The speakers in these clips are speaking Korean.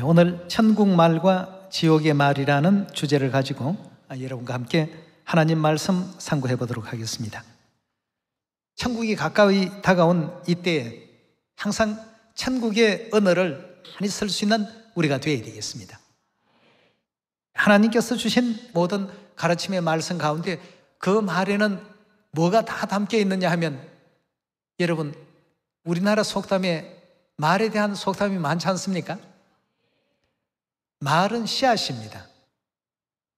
오늘 천국 말과 지옥의 말이라는 주제를 가지고 여러분과 함께 하나님 말씀 상고해 보도록 하겠습니다. 천국이 가까이 다가온 이때에 항상 천국의 언어를 많이 쓸 수 있는 우리가 되어야 되겠습니다. 하나님께서 주신 모든 가르침의 말씀 가운데 그 말에는 뭐가 다 담겨 있느냐 하면, 여러분, 우리나라 속담에 말에 대한 속담이 많지 않습니까? 말은 씨앗입니다.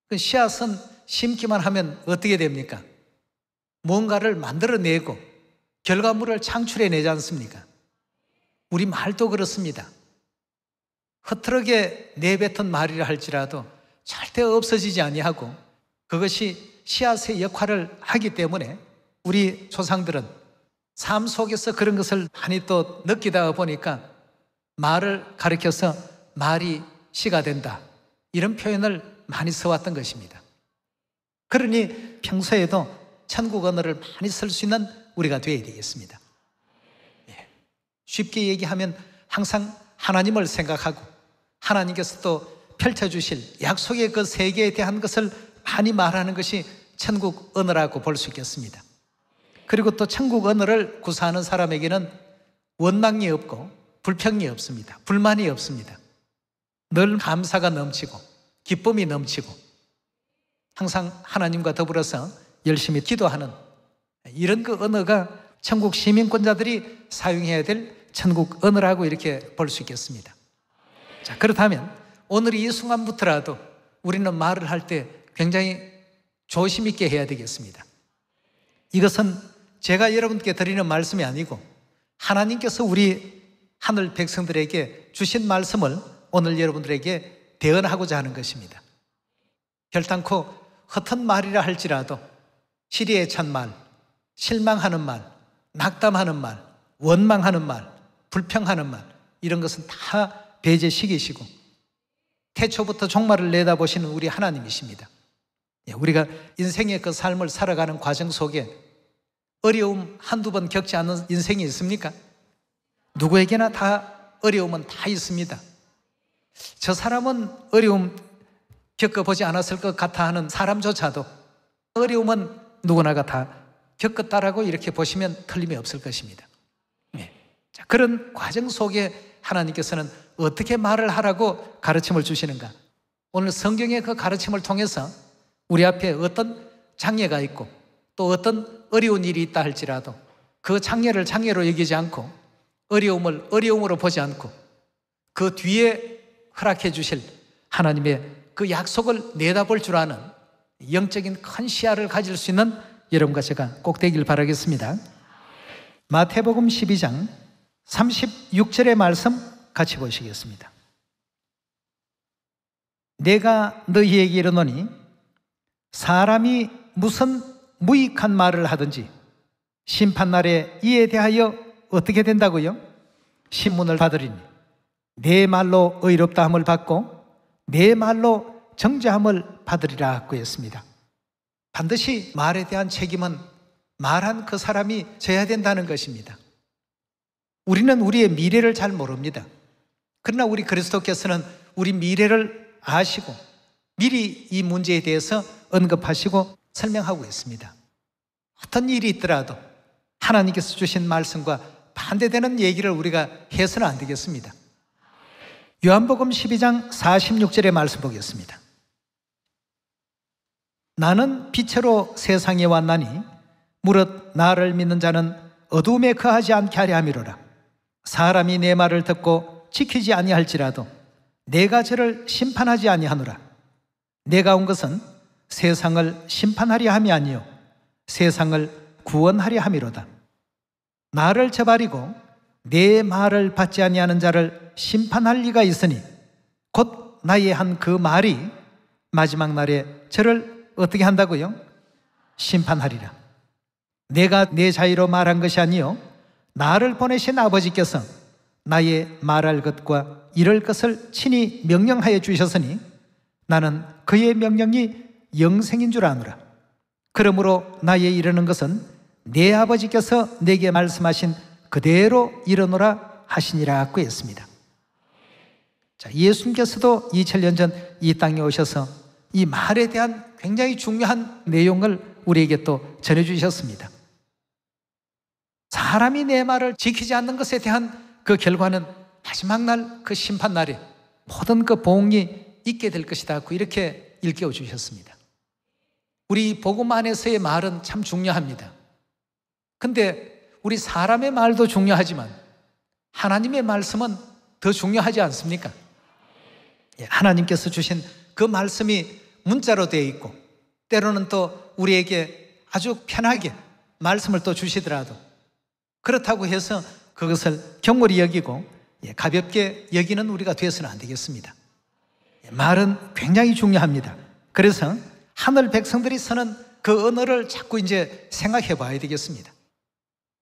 그 씨앗은 심기만 하면 어떻게 됩니까? 뭔가를 만들어내고 결과물을 창출해내지 않습니까? 우리 말도 그렇습니다. 흐트러게 내뱉은 말이라 할지라도 절대 없어지지 아니하고 그것이 씨앗의 역할을 하기 때문에 우리 조상들은 삶 속에서 그런 것을 많이 또 느끼다 보니까 말을 가리켜서 말이 씨가 된다, 이런 표현을 많이 써왔던 것입니다. 그러니 평소에도 천국 언어를 많이 쓸 수 있는 우리가 되어야 되겠습니다. 쉽게 얘기하면 항상 하나님을 생각하고 하나님께서 또 펼쳐주실 약속의 그 세계에 대한 것을 많이 말하는 것이 천국 언어라고 볼 수 있겠습니다. 그리고 또 천국 언어를 구사하는 사람에게는 원망이 없고 불평이 없습니다. 불만이 없습니다. 늘 감사가 넘치고 기쁨이 넘치고 항상 하나님과 더불어서 열심히 기도하는 이런 그 언어가 천국 시민권자들이 사용해야 될 천국 언어라고 이렇게 볼 수 있겠습니다. 자, 그렇다면 오늘 이 순간부터라도 우리는 말을 할 때 굉장히 조심 있게 해야 되겠습니다. 이것은 제가 여러분께 드리는 말씀이 아니고 하나님께서 우리 하늘 백성들에게 주신 말씀을 오늘 여러분들에게 대언하고자 하는 것입니다. 결단코 헛된 말이라 할지라도 시리에 찬 말, 실망하는 말, 낙담하는 말, 원망하는 말, 불평하는 말, 이런 것은 다 배제시키시고 태초부터 종말을 내다보시는 우리 하나님이십니다. 우리가 인생의 그 삶을 살아가는 과정 속에 어려움 한두 번 겪지 않는 인생이 있습니까? 누구에게나 다 어려움은 다 있습니다. 저 사람은 어려움 겪어보지 않았을 것 같아 하는 사람조차도 어려움은 누구나가 다 겪었다라고 이렇게 보시면 틀림이 없을 것입니다. 자, 그런 과정 속에 하나님께서는 어떻게 말을 하라고 가르침을 주시는가? 오늘 성경의 그 가르침을 통해서 우리 앞에 어떤 장애가 있고 또 어떤 어려운 일이 있다 할지라도 그 장애를 장애로 여기지 않고 어려움을 어려움으로 보지 않고 그 뒤에 허락해 주실 하나님의 그 약속을 내다볼 줄 아는 영적인 큰 시야를 가질 수 있는 여러분과 제가 꼭 되길 바라겠습니다. 마태복음 12장 36절의 말씀 같이 보시겠습니다. 내가 너희에게 이르노니 사람이 무슨 무익한 말을 하든지 심판날에 이에 대하여 어떻게 된다고요? 신문을 받으리니 내 말로 의롭다함을 받고 내 말로 정죄함을 받으리라 하고 했습니다. 반드시 말에 대한 책임은 말한 그 사람이 져야 된다는 것입니다. 우리는 우리의 미래를 잘 모릅니다. 그러나 우리 그리스도께서는 우리 미래를 아시고 미리 이 문제에 대해서 언급하시고 설명하고 있습니다. 어떤 일이 있더라도 하나님께서 주신 말씀과 반대되는 얘기를 우리가 해서는 안 되겠습니다. 요한복음 12장 46절의 말씀 보겠습니다. 나는 빛으로 세상에 왔나니 무릇 나를 믿는 자는 어두움에 거하지 않게 하려 함이로라. 사람이 내 말을 듣고 지키지 아니할지라도 내가 저를 심판하지 아니하노라. 내가 온 것은 세상을 심판하려 함이 아니요 세상을 구원하려 함이로다. 나를 저버리고 내 말을 받지 아니하는 자를 심판할 리가 있으니 곧 나의 한 그 말이 마지막 날에 저를 어떻게 한다고요? 심판하리라. 내가 내 자유로 말한 것이 아니요 나를 보내신 아버지께서 나의 말할 것과 이럴 것을 친히 명령하여 주셨으니 나는 그의 명령이 영생인 줄 아노라. 그러므로 나의 이르는 것은 내 아버지께서 내게 말씀하신 그대로 이르노라 하시니라 하고 했습니다. 자, 예수님께서도 2000년 전 이 땅에 오셔서 이 말에 대한 굉장히 중요한 내용을 우리에게 또 전해주셨습니다. 사람이 내 말을 지키지 않는 것에 대한 그 결과는 마지막 날 그 심판날에 모든 그 보응이 있게 될 것이다, 이렇게 일깨워 주셨습니다. 우리 복음 안에서의 말은 참 중요합니다. 근데 우리 사람의 말도 중요하지만 하나님의 말씀은 더 중요하지 않습니까? 하나님께서 주신 그 말씀이 문자로 되어 있고 때로는 또 우리에게 아주 편하게 말씀을 또 주시더라도 그렇다고 해서 그것을 경홀히 여기고 가볍게 여기는 우리가 되어서는 안 되겠습니다. 말은 굉장히 중요합니다. 그래서 하늘 백성들이 쓰는 그 언어를 자꾸 이제 생각해 봐야 되겠습니다.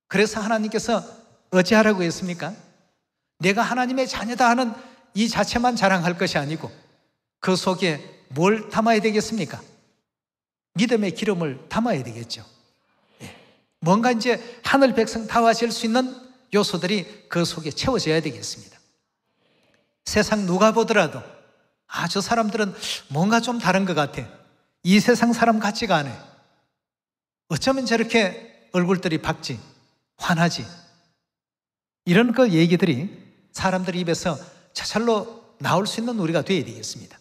그래서 하나님께서 어찌하라고 했습니까? 내가 하나님의 자녀다 하는 이 자체만 자랑할 것이 아니고 그 속에 뭘 담아야 되겠습니까? 믿음의 기름을 담아야 되겠죠. 뭔가 이제 하늘 백성 다와질 수 있는 요소들이 그 속에 채워져야 되겠습니다. 세상 누가 보더라도 저 사람들은 뭔가 좀 다른 것 같아. 이 세상 사람 같지가 않아. 어쩌면 저렇게 얼굴들이 밝지, 환하지. 이런 그 얘기들이 사람들 입에서 저절로 나올 수 있는 우리가 되어야 되겠습니다.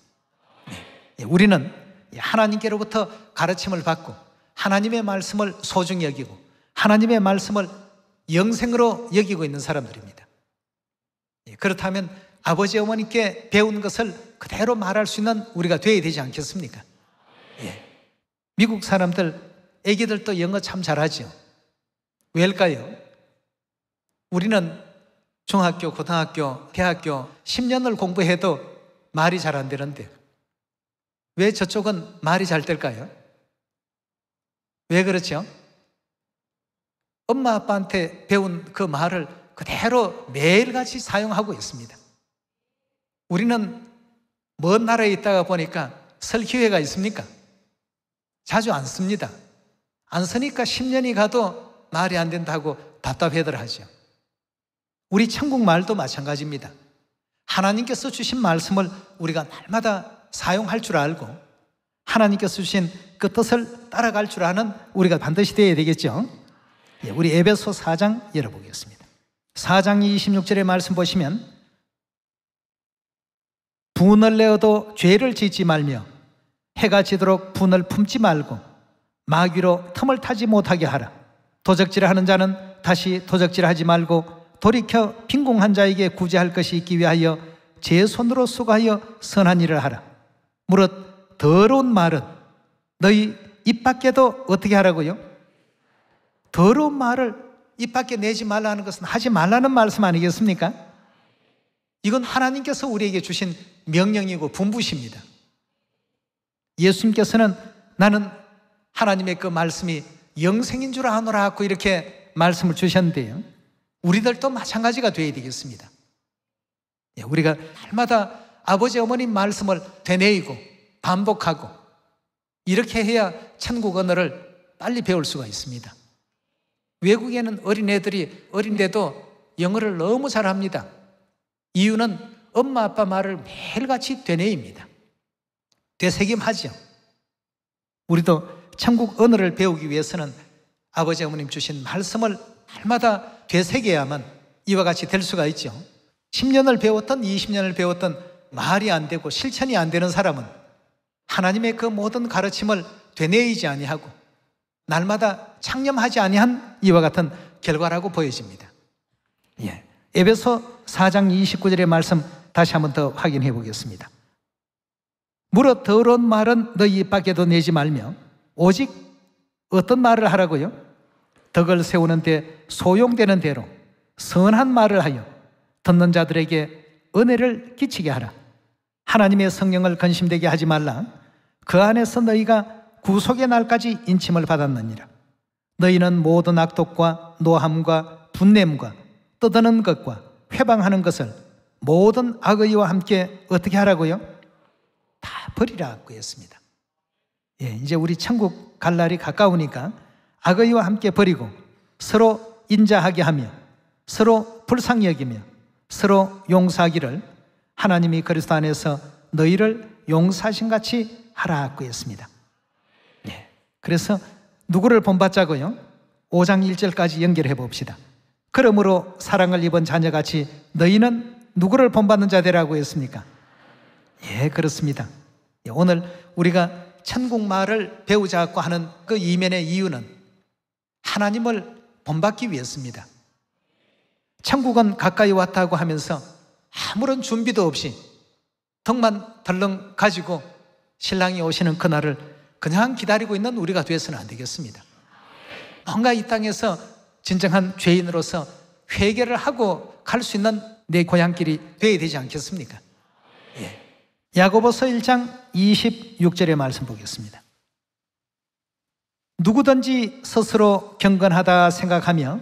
우리는 하나님께로부터 가르침을 받고 하나님의 말씀을 소중히 여기고 하나님의 말씀을 영생으로 여기고 있는 사람들입니다. 그렇다면 아버지 어머니께 배운 것을 그대로 말할 수 있는 우리가 되어야 되지 않겠습니까? 미국 사람들, 애기들도 영어 참 잘하죠. 왜일까요? 우리는 중학교, 고등학교, 대학교 10년을 공부해도 말이 잘 안 되는데 왜 저쪽은 말이 잘 될까요? 왜 그렇죠? 엄마 아빠한테 배운 그 말을 그대로 매일같이 사용하고 있습니다. 우리는 먼 나라에 있다가 보니까 설 기회가 있습니까? 자주 안 씁니다. 안 쓰니까 10년이 가도 말이 안 된다고 답답해들 하죠. 우리 천국 말도 마찬가지입니다. 하나님께서 주신 말씀을 우리가 날마다 사용할 줄 알고 하나님께서 주신 그 뜻을 따라갈 줄 아는 우리가 반드시 되어야 되겠죠. 우리 에베소 4장 열어보겠습니다. 4장 26절의 말씀 보시면 분을 내어도 죄를 짓지 말며 해가 지도록 분을 품지 말고 마귀로 틈을 타지 못하게 하라. 도적질하는 자는 다시 도적질하지 말고 돌이켜 빈궁한 자에게 구제할 것이 있기 위하여 제 손으로 수고하여 선한 일을 하라. 무릇 더러운 말은 너희 입 밖에도 어떻게 하라고요? 더러운 말을 입 밖에 내지 말라는 것은 하지 말라는 말씀 아니겠습니까? 이건 하나님께서 우리에게 주신 명령이고 분부십니다. 예수님께서는 나는 하나님의 그 말씀이 영생인 줄 아노라 하고 이렇게 말씀을 주셨는데요, 우리들도 마찬가지가 되어야 되겠습니다. 우리가 날마다 아버지 어머님 말씀을 되뇌이고 반복하고 이렇게 해야 천국 언어를 빨리 배울 수가 있습니다. 외국에는 어린애도 영어를 너무 잘합니다. 이유는 엄마 아빠 말을 매일같이 되뇌입니다. 되새김하죠. 우리도 천국 언어를 배우기 위해서는 아버지 어머님 주신 말씀을 날마다 되새겨야만 이와 같이 될 수가 있죠. 10년을 배웠던 20년을 배웠던 말이 안 되고 실천이 안 되는 사람은 하나님의 그 모든 가르침을 되뇌이지 아니하고 날마다 창념하지 아니한 이와 같은 결과라고 보여집니다. 에베소 4장 29절의 말씀 다시 한번 더 확인해 보겠습니다. 무릇 더러운 말은 너희 입 밖에도 내지 말며 오직 어떤 말을 하라고요? 덕을 세우는 데 소용되는 대로 선한 말을 하여 듣는 자들에게 은혜를 끼치게 하라. 하나님의 성령을 근심되게 하지 말라. 그 안에서 너희가 구속의 날까지 인침을 받았느니라. 너희는 모든 악독과 노함과 분냄과 떠드는 것과 회방하는 것을 모든 악의와 함께 어떻게 하라고요? 다 버리라고 했습니다. 이제 우리 천국 갈 날이 가까우니까 악의와 함께 버리고 서로 인자하게 하며 서로 불쌍히 여기며 서로 용서하기를 하나님이 그리스도 안에서 너희를 용서하신 같이 하라고 했습니다. 예. 그래서 누구를 본받자고요? 5장 1절까지 연결해 봅시다. 그러므로 사랑을 입은 자녀같이 너희는 누구를 본받는 자 되라고 했습니까? 예, 그렇습니다. 예, 오늘 우리가 천국 말을 배우자고 하는 그 이면의 이유는 하나님을 본받기 위해서입니다. 천국은 가까이 왔다고 하면서 아무런 준비도 없이 덕만 덜렁 가지고 신랑이 오시는 그날을 그냥 기다리고 있는 우리가 되어서는 안 되겠습니다. 뭔가 이 땅에서 진정한 죄인으로서 회개를 하고 갈 수 있는 내 고향길이 되어야 되지 않겠습니까? 예. 야고보서 1장 26절의 말씀 보겠습니다. 누구든지 스스로 경건하다 생각하며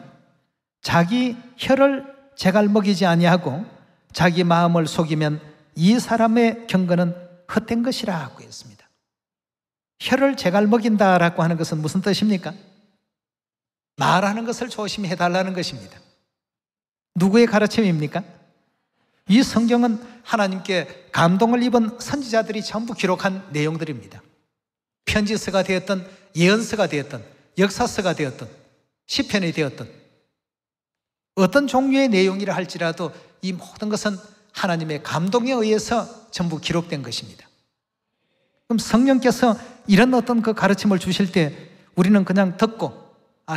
자기 혀를 제갈 먹이지 아니하고 자기 마음을 속이면 이 사람의 경건은 헛된 것이라고 했습니다. 혀를 제갈 먹인다라고 하는 것은 무슨 뜻입니까? 말하는 것을 조심히 해달라는 것입니다. 누구의 가르침입니까? 이 성경은 하나님께 감동을 입은 선지자들이 전부 기록한 내용들입니다. 편지서가 되었던, 예언서가 되었던, 역사서가 되었던, 시편이 되었던 어떤 종류의 내용이라 할지라도 이 모든 것은 하나님의 감동에 의해서 전부 기록된 것입니다. 그럼 성령께서 이런 어떤 그 가르침을 주실 때 우리는 그냥 듣고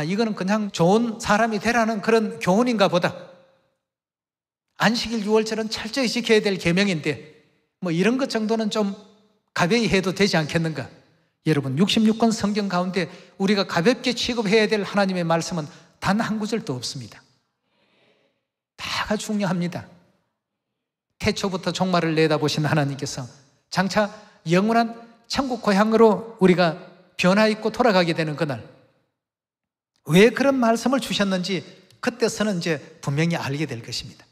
이거는 그냥 좋은 사람이 되라는 그런 교훈인가 보다. 안식일 6월절은 철저히 지켜야 될 계명인데 뭐 이런 것 정도는 좀 가벼이 해도 되지 않겠는가? 여러분 66권 성경 가운데 우리가 가볍게 취급해야 될 하나님의 말씀은 단 한 구절도 없습니다. 다가 중요합니다. 태초부터 종말을 내다보신 하나님께서 장차 영원한 천국 고향으로 우리가 변화 있고 돌아가게 되는 그날 왜 그런 말씀을 주셨는지 그때서는 이제 분명히 알게 될 것입니다.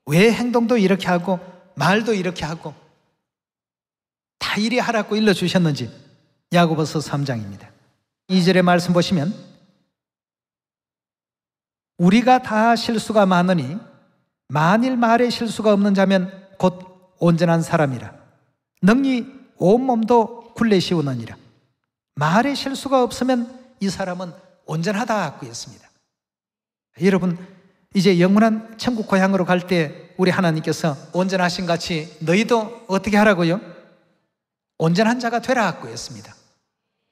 왜 행동도 이렇게 하고 말도 이렇게 하고 다 이리 하라고 일러주셨는지 야고보서 3장입니다. 2절의 말씀 보시면 우리가 다 실수가 많으니 만일 말에 실수가 없는 자면 곧 온전한 사람이라 능히 온몸도 굴레시우느니라. 말에 실수가 없으면 이 사람은 온전하다고 했습니다. 여러분 이제 영원한 천국 고향으로 갈 때 우리 하나님께서 온전하신 같이 너희도 어떻게 하라고요? 온전한 자가 되라고 했습니다.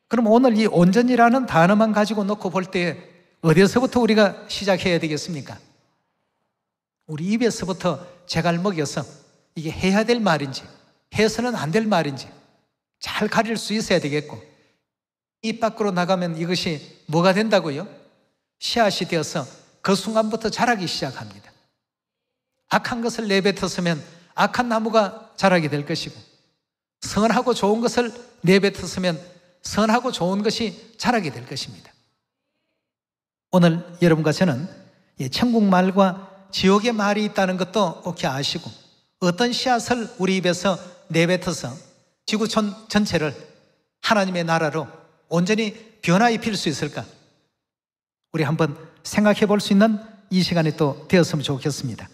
그럼 오늘 이 온전이라는 단어만 가지고 놓고 볼 때 어디서부터 우리가 시작해야 되겠습니까? 우리 입에서부터 제갈 먹여서 이게 해야 될 말인지 해서는 안 될 말인지 잘 가릴 수 있어야 되겠고 입 밖으로 나가면 이것이 뭐가 된다고요? 씨앗이 되어서 그 순간부터 자라기 시작합니다. 악한 것을 내뱉었으면 악한 나무가 자라게 될 것이고 선하고 좋은 것을 내뱉었으면 선하고 좋은 것이 자라게 될 것입니다. 오늘 여러분과 저는 천국 말과 지옥의 말이 있다는 것도 꼭 아시고 어떤 씨앗을 우리 입에서 내뱉어서 지구촌 전체를 하나님의 나라로 온전히 변화입힐 수 있을까? 우리 한번 생각해 볼 수 있는 이 시간이 또 되었으면 좋겠습니다.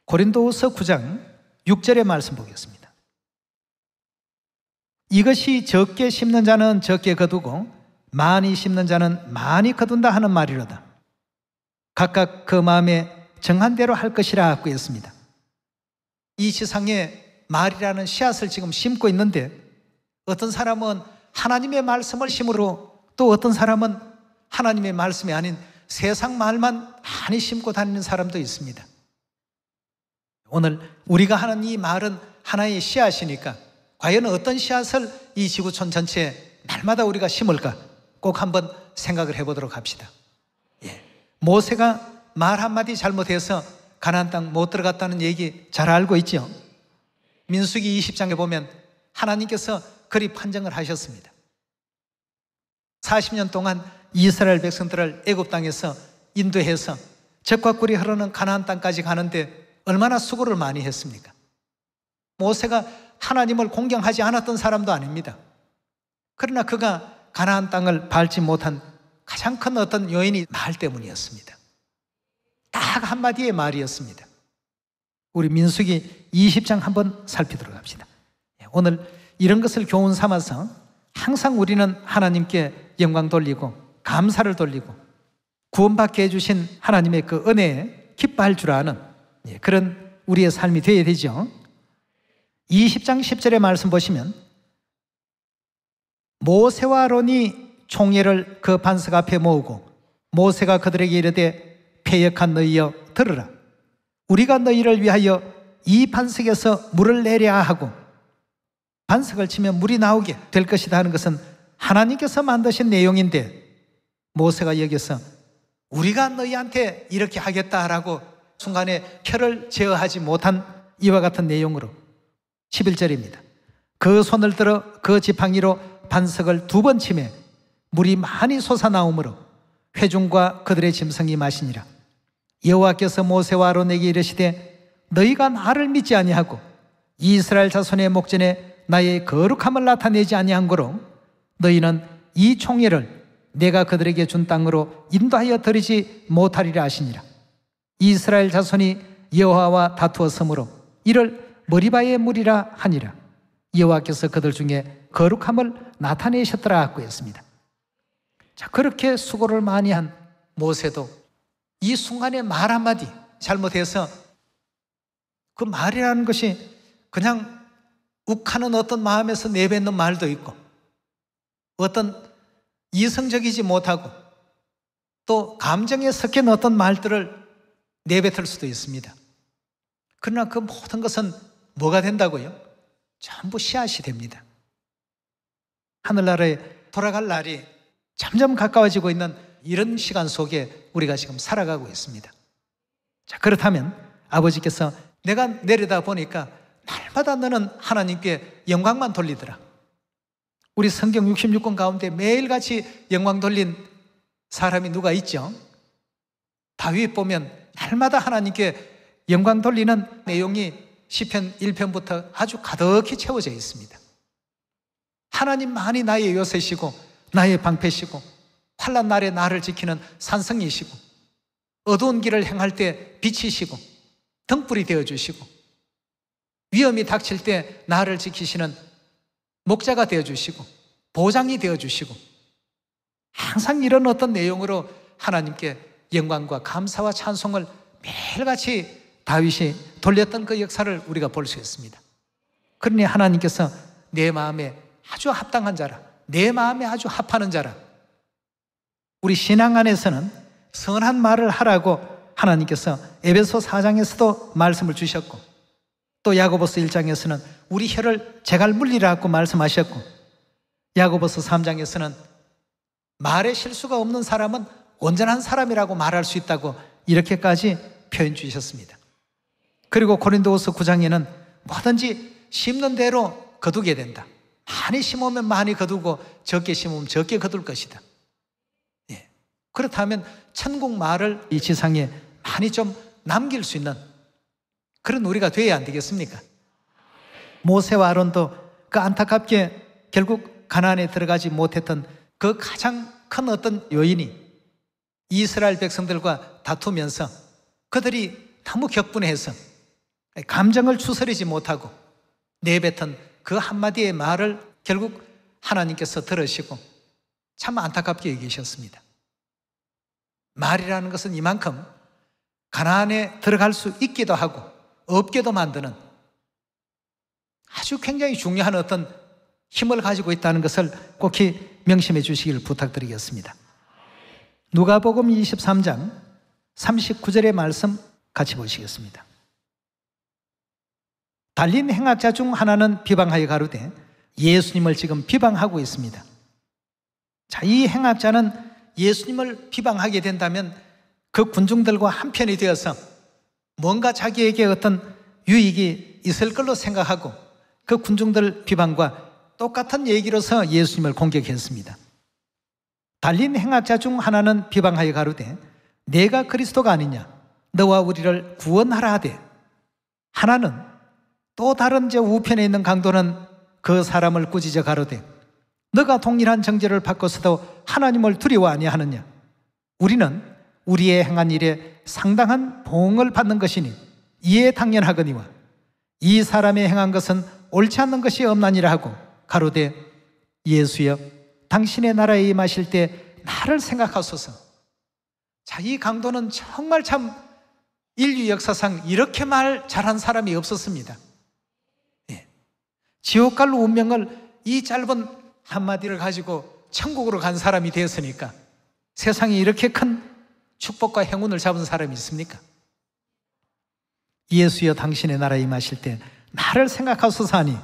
고린도후서 9장 6절의 말씀 보겠습니다. 이것이 적게 심는 자는 적게 거두고 많이 심는 자는 많이 거둔다 하는 말이로다. 각각 그 마음에 정한 대로 할 것이라고 했습니다. 이 세상에 말이라는 씨앗을 지금 심고 있는데 어떤 사람은 하나님의 말씀을 심으로 또 어떤 사람은 하나님의 말씀이 아닌 세상 말만 많이 심고 다니는 사람도 있습니다. 오늘 우리가 하는 이 말은 하나의 씨앗이니까 과연 어떤 씨앗을 이 지구촌 전체에 날마다 우리가 심을까 꼭 한번 생각을 해보도록 합시다. 모세가 말 한마디 잘못해서 가나안 땅 못 들어갔다는 얘기 잘 알고 있죠? 민수기 20장에 보면 하나님께서 그리 판정을 하셨습니다. 40년 동안 이스라엘 백성들을 애굽 땅에서 인도해서 젖과 꿀이 흐르는 가나안 땅까지 가는데 얼마나 수고를 많이 했습니까? 모세가 하나님을 공경하지 않았던 사람도 아닙니다. 그러나 그가 가나안 땅을 밟지 못한 가장 큰 어떤 요인이 말 때문이었습니다. 딱 한마디의 말이었습니다. 우리 민수기 20장 한번 살피도록 합시다. 오늘 이런 것을 교훈 삼아서 항상 우리는 하나님께 영광 돌리고 감사를 돌리고 구원받게 해주신 하나님의 그 은혜에 기뻐할 줄 아는 그런 우리의 삶이 되어야 되죠. 20장 10절의 말씀 보시면 모세와 아론이 총회를 그 반석 앞에 모으고 모세가 그들에게 이르되 패역한 너희여 들으라. 우리가 너희를 위하여 이 반석에서 물을 내려야 하고 반석을 치면 물이 나오게 될 것이다 하는 것은 하나님께서 만드신 내용인데 모세가 여기서 우리가 너희한테 이렇게 하겠다라고 순간에 혀를 제어하지 못한 이와 같은 내용으로 11절입니다. 그 손을 들어 그 지팡이로 반석을 2번 치매 물이 많이 솟아나오므로 회중과 그들의 짐승이 마시니라. 여호와께서 모세와 아론에게 이르시되 너희가 나를 믿지 아니하고 이스라엘 자손의 목전에 나의 거룩함을 나타내지 아니한 거로 너희는 이 총회를 내가 그들에게 준 땅으로 인도하여 들이지 못하리라 하시니라. 이스라엘 자손이 여호와와 다투었으므로 이를 머리바의 물이라 하니라. 여호와께서 그들 중에 거룩함을 나타내셨더라 하고 했습니다. 자, 그렇게 수고를 많이 한 모세도 이 순간에 말 한마디 잘못해서 그 말이라는 것이 그냥 욱하는 어떤 마음에서 내뱉는 말도 있고 어떤 이성적이지 못하고 또 감정에 섞인 어떤 말들을 내뱉을 수도 있습니다. 그러나 그 모든 것은 뭐가 된다고요? 전부 씨앗이 됩니다. 하늘나라에 돌아갈 날이 점점 가까워지고 있는 이런 시간 속에 우리가 지금 살아가고 있습니다. 자, 그렇다면 아버지께서 내가 내려다 보니까 날마다 너는 하나님께 영광만 돌리더라. 우리 성경 66권 가운데 매일같이 영광 돌린 사람이 누가 있죠? 다윗 보면 날마다 하나님께 영광 돌리는 내용이 시편 1편부터 아주 가득히 채워져 있습니다. 하나님만이 나의 요새시고 나의 방패시고 환난 날에 나를 지키는 산성이시고 어두운 길을 행할 때 빛이시고 등불이 되어주시고 위험이 닥칠 때 나를 지키시는 목자가 되어주시고 보장이 되어주시고 항상 이런 어떤 내용으로 하나님께 영광과 감사와 찬송을 매일같이 다윗이 돌렸던 그 역사를 우리가 볼 수 있습니다. 그러니 하나님께서 내 마음에 아주 합당한 자라, 내 마음에 아주 합하는 자라, 우리 신앙 안에서는 선한 말을 하라고 하나님께서 에베소 4장에서도 말씀을 주셨고 또 야고보서 1장에서는 우리 혀를 제갈 물리라고 말씀하셨고 야고보서 3장에서는 말에 실수가 없는 사람은 온전한 사람이라고 말할 수 있다고 이렇게까지 표현 주셨습니다. 그리고 고린도후서 9장에는 뭐든지 심는 대로 거두게 된다. 많이 심으면 많이 거두고 적게 심으면 적게 거둘 것이다. 예. 그렇다면 천국 말을 이 지상에 많이 좀 남길 수 있는 그런 우리가 되어야 안 되겠습니까? 모세와 아론도 그 안타깝게 결국 가나안에 들어가지 못했던 그 가장 큰 어떤 요인이 이스라엘 백성들과 다투면서 그들이 너무 격분해서 감정을 추스리지 못하고 내뱉은 그 한마디의 말을 결국 하나님께서 들으시고 참 안타깝게 얘기하셨습니다. 말이라는 것은 이만큼 가나안에 들어갈 수 있기도 하고 없게도 만드는 아주 굉장히 중요한 어떤 힘을 가지고 있다는 것을 꼭 명심해 주시길 부탁드리겠습니다. 누가복음 23장 39절의 말씀 같이 보시겠습니다. 달린 행악자 중 하나는 비방하여 가로되 예수님을 지금 비방하고 있습니다. 자, 이 행악자는 예수님을 비방하게 된다면 그 군중들과 한편이 되어서 뭔가 자기에게 어떤 유익이 있을 걸로 생각하고 그 군중들 비방과 똑같은 얘기로서 예수님을 공격했습니다. 달린 행악자 중 하나는 비방하여 가로되 내가 그리스도가 아니냐 너와 우리를 구원하라 하되 하나는 또 다른 저 우편에 있는 강도는 그 사람을 꾸짖어 가로되 너가 동일한 정죄를 받고서도 하나님을 두려워 아니하느냐 우리는 우리의 행한 일에 상당한 보응을 받는 것이니 이에 당연하거니와 이 사람이 행한 것은 옳지 않는 것이 없나니라 하고 가로되 예수여 당신의 나라에 임하실 때 나를 생각하소서. 자, 이 강도는 정말 참 인류 역사상 이렇게 말 잘한 사람이 없었습니다. 예. 지옥 갈 운명을 이 짧은 한마디를 가지고 천국으로 간 사람이 되었으니까 세상에 이렇게 큰 축복과 행운을 잡은 사람이 있습니까? 예수여 당신의 나라에 임하실 때 나를 생각하소서 하니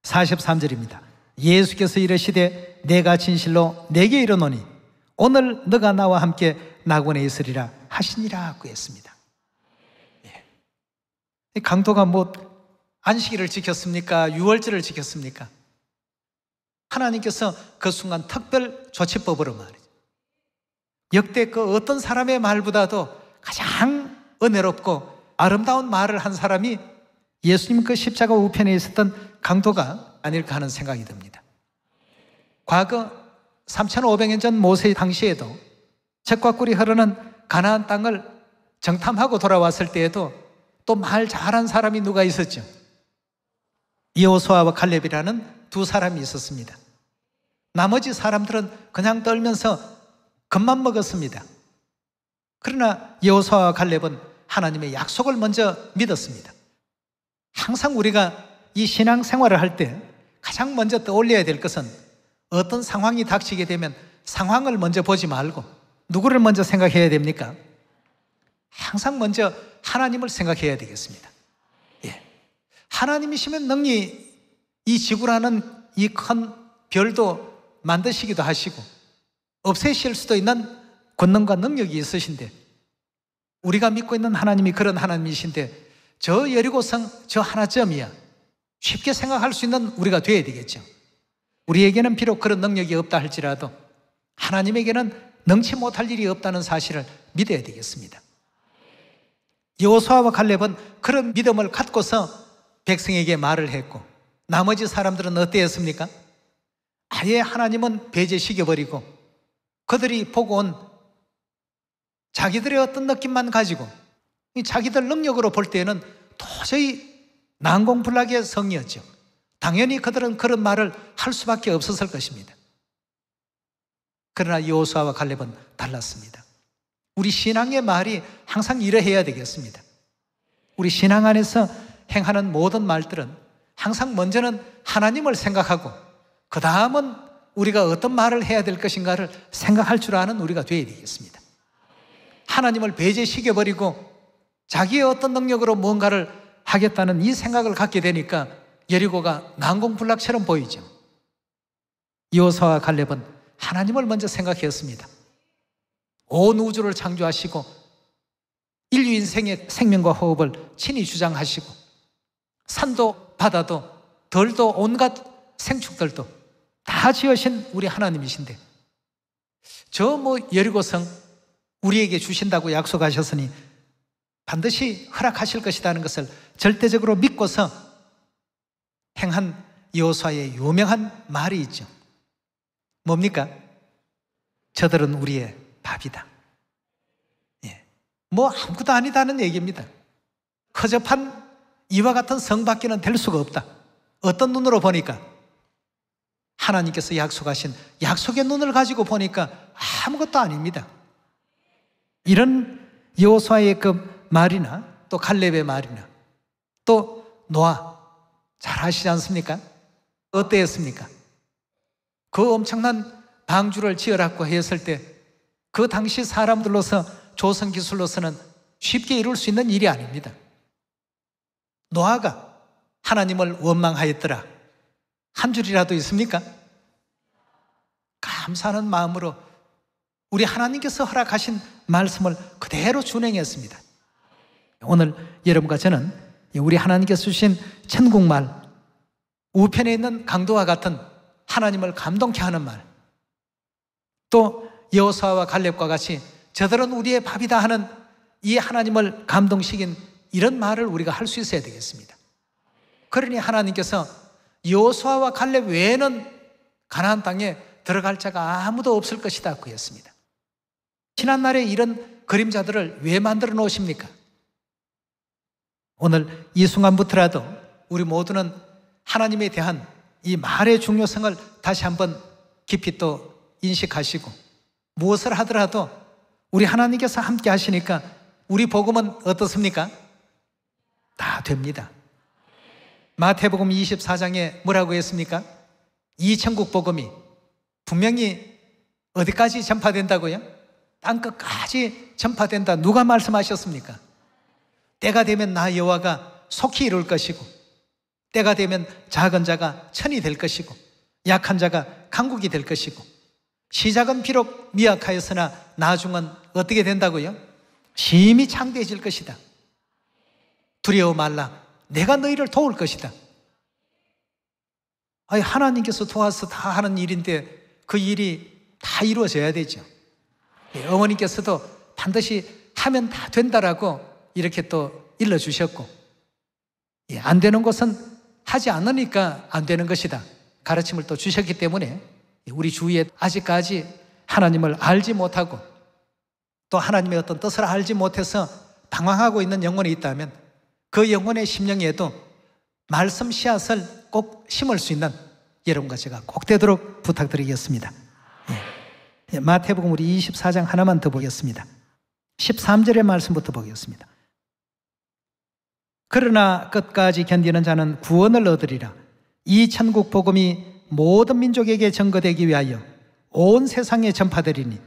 43절입니다. 예수께서 이르시되 내가 진실로 내게 이르노니 오늘 너가 나와 함께 낙원에 있으리라 하시니라 했습니다. 예. 강도가 뭐 안식일을 지켰습니까? 유월절을 지켰습니까? 하나님께서 그 순간 특별 조치법으로 말이죠. 역대 그 어떤 사람의 말보다도 가장 은혜롭고 아름다운 말을 한 사람이 예수님 그 십자가 우편에 있었던 강도가 아닐까 하는 생각이 듭니다. 과거 3,500년 전 모세 당시에도 젖과 꿀이 흐르는 가나안 땅을 정탐하고 돌아왔을 때에도 또 말 잘한 사람이 누가 있었죠? 여호수아와 갈렙이라는 두 사람이 있었습니다. 나머지 사람들은 그냥 떨면서 겁만 먹었습니다. 그러나 여호수아와 갈렙은 하나님의 약속을 먼저 믿었습니다. 항상 우리가 이 신앙생활을 할 때 가장 먼저 떠올려야 될 것은 어떤 상황이 닥치게 되면 상황을 먼저 보지 말고 누구를 먼저 생각해야 됩니까? 항상 먼저 하나님을 생각해야 되겠습니다. 예. 하나님이시면 능히 이 지구라는 이 큰 별도 만드시기도 하시고 없애실 수도 있는 권능과 능력이 있으신데 우리가 믿고 있는 하나님이 그런 하나님이신데 저 여리고성 저 하나점이야 쉽게 생각할 수 있는 우리가 되어야 되겠죠. 우리에게는 비록 그런 능력이 없다 할지라도 하나님에게는 능치 못할 일이 없다는 사실을 믿어야 되겠습니다. 여호수아와 갈렙은 그런 믿음을 갖고서 백성에게 말을 했고 나머지 사람들은 어땠습니까? 아예 하나님은 배제시켜버리고 그들이 보고 온 자기들의 어떤 느낌만 가지고 자기들 능력으로 볼 때는 도저히 난공불락의 성이었죠. 당연히 그들은 그런 말을 할 수밖에 없었을 것입니다. 그러나 여호수아와 갈렙은 달랐습니다. 우리 신앙의 말이 항상 이러해야 되겠습니다. 우리 신앙 안에서 행하는 모든 말들은 항상 먼저는 하나님을 생각하고 그 다음은 우리가 어떤 말을 해야 될 것인가를 생각할 줄 아는 우리가 되어야 되겠습니다. 하나님을 배제시켜버리고 자기의 어떤 능력으로 뭔가를 하겠다는 이 생각을 갖게 되니까 여리고가 난공불락처럼 보이죠. 여호수아와 갈렙은 하나님을 먼저 생각했습니다. 온 우주를 창조하시고 인류 인생의 생명과 호흡을 친히 주장하시고 산도 바다도 들도 온갖 생축들도 다 지으신 우리 하나님이신데 저 여리고성 우리에게 주신다고 약속하셨으니 반드시 허락하실 것이라는 것을 절대적으로 믿고서 행한 여호수아의 유명한 말이 있죠. 뭡니까? 저들은 우리의 밥이다. 예. 아무것도 아니다는 얘기입니다. 허접한 이와 같은 성밖에는 될 수가 없다. 어떤 눈으로 보니까? 하나님께서 약속하신 약속의 눈을 가지고 보니까 아무것도 아닙니다. 이런 여호수아의 그 말이나 또 갈렙의 말이나 또 노아 잘 아시지 않습니까? 어땠습니까? 그 엄청난 방주를 지으라고 했을 때 그 당시 사람들로서 조선 기술로서는 쉽게 이룰 수 있는 일이 아닙니다. 노아가 하나님을 원망하였더라 한 줄이라도 있습니까? 감사하는 마음으로 우리 하나님께서 허락하신 말씀을 그대로 준행했습니다. 오늘 여러분과 저는 우리 하나님께서 주신 천국말 우편에 있는 강도와 같은 하나님을 감동케 하는 말 또 여호수아와 갈렙과 같이 저들은 우리의 밥이다 하는 이 하나님을 감동시킨 이런 말을 우리가 할 수 있어야 되겠습니다. 그러니 하나님께서 여호수아와 갈렙 외에는 가나안 땅에 들어갈 자가 아무도 없을 것이다 고 했습니다. 지난날에 이런 그림자들을 왜 만들어 놓으십니까? 오늘 이 순간부터라도 우리 모두는 하나님에 대한 이 말의 중요성을 다시 한번 깊이 또 인식하시고, 무엇을 하더라도 우리 하나님께서 함께 하시니까 우리 복음은 어떻습니까? 다 됩니다. 마태복음 24장에 뭐라고 했습니까? 이 천국 복음이 분명히 어디까지 전파된다고요? 땅끝까지 전파된다. 누가 말씀하셨습니까? 때가 되면 나 여호와가 속히 이룰 것이고, 때가 되면 작은 자가 천이 될 것이고, 약한 자가 강국이 될 것이고, 시작은 비록 미약하였으나 나중은 어떻게 된다고요? 심히 창대해질 것이다. 두려워 말라. 내가 너희를 도울 것이다. 아니, 하나님께서 도와서 다 하는 일인데 그 일이 다 이루어져야 되죠. 어머니께서도 반드시 하면 다 된다라고 이렇게 또 일러주셨고, 안 되는 것은 하지 않으니까 안 되는 것이다 가르침을 또 주셨기 때문에, 우리 주위에 아직까지 하나님을 알지 못하고 또 하나님의 어떤 뜻을 알지 못해서 방황하고 있는 영혼이 있다면 그 영혼의 심령에도 말씀 씨앗을 꼭 심을 수 있는 여러분과 제가 꼭 되도록 부탁드리겠습니다. 마태복음 우리 24장 하나만 더 보겠습니다. 13절의 말씀부터 보겠습니다. 그러나 끝까지 견디는 자는 구원을 얻으리라. 이 천국 복음이 모든 민족에게 전거되기 위하여 온 세상에 전파되리니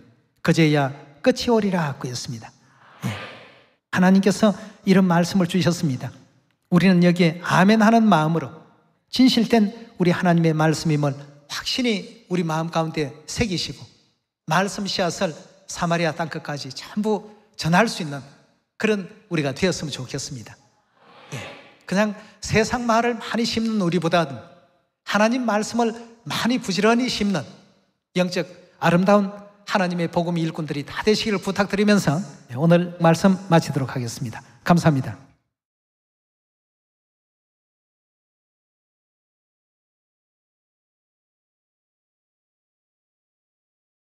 그제야 끝이 오리라 하고 했습니다. 하나님께서 이런 말씀을 주셨습니다. 우리는 여기에 아멘 하는 마음으로 진실된 우리 하나님의 말씀임을 확신히 우리 마음 가운데 새기시고, 말씀 씨앗을 사마리아 땅끝까지 전부 전할 수 있는 그런 우리가 되었으면 좋겠습니다. 그냥 세상 말을 많이 심는 우리보다는 하나님 말씀을 많이 부지런히 심는 영적 아름다운 하나님의 복음 일꾼들이 다 되시기를 부탁드리면서 오늘 말씀 마치도록 하겠습니다. 감사합니다.